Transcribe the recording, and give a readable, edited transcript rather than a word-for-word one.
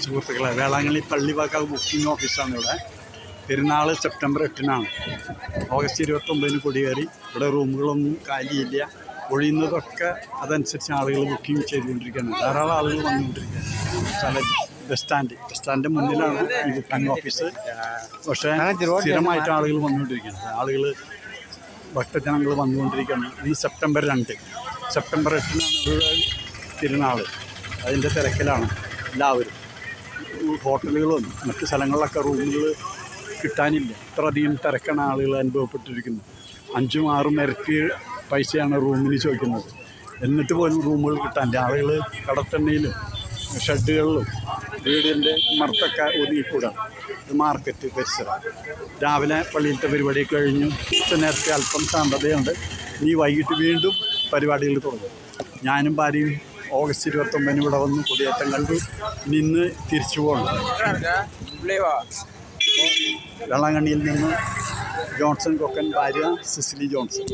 സുഹൃത്തുക്കളെ, വേളാങ്കണ്ണി പള്ളിവാക്കാവ് ബുക്കിംഗ് ഓഫീസാണ് ഇവിടെ. പെരുന്നാൾ സെപ്റ്റംബർ 8-നാണ്. ഓഗസ്റ്റ് 29-ന് കൊടിയേറി. ഇവിടെ റൂമുകളൊന്നും കാലിയില്ല. ഒഴിയുന്നതൊക്കെ അതനുസരിച്ച് ആളുകൾ ബുക്കിംഗ് ചെയ്തുകൊണ്ടിരിക്കുകയാണ്. ധാരാളം ആളുകൾ വന്നുകൊണ്ടിരിക്കുകയാണ്. ബസ് സ്റ്റാൻഡിൻ്റെ മുന്നിലാണ് ഈ ബുക്കിംഗ് ഓഫീസ്. പക്ഷേ സ്ഥിരമായിട്ട് ആളുകൾ വന്നുകൊണ്ടിരിക്കുകയാണ്. ആളുകൾ ഭക്തജനങ്ങൾ വന്നുകൊണ്ടിരിക്കുകയാണ്. ഇന്ന് സെപ്റ്റംബർ 2. സെപ്റ്റംബർ 8-നാണ് തിരുനാൾ. അതിൻ്റെ തിരക്കിലാണ് എല്ലാവരും. ഹോട്ടലുകളും മറ്റ് സ്ഥലങ്ങളിലൊക്കെ റൂമുകൾ കിട്ടാനില്ല. അത്രയധികം തിരക്കാണ് ആളുകൾ അനുഭവപ്പെട്ടിരിക്കുന്നത്. 5-6 ഇരട്ടി പൈസയാണ് റൂമിന് ചോദിക്കുന്നത്. എന്നിട്ട് പോലും റൂമുകൾ കിട്ടാനില്ല. ആളുകൾ കടത്തണ്ണയിലും ഷെഡുകളിലും വീടിൻ്റെ മർത്തൊക്കെ ഒതുങ്ങിക്കൂടാണ്. ഇത് മാർക്കറ്റ് പരിസരം. രാവിലെ പള്ളിയിലത്തെ പരിപാടിയൊക്കെ കഴിഞ്ഞു. നേരത്തെ അല്പം ശാന്തതയുണ്ട്. ഇനി വൈകിട്ട് വീണ്ടും പരിപാടികൾ തുടങ്ങും. ഞാനും ഭാര്യയും ഓഗസ്റ്റ് 29-ന് ഇവിടെ വന്ന് കൊടിയേറ്റം കണ്ടു. ഇന്ന് തിരിച്ചു പോകണം. വെള്ളാങ്കണ്ണിയിൽ നിന്ന് ജോൺസൺ കൊക്കൻ, ഭാര്യ സിസിലി ജോൺസൺ.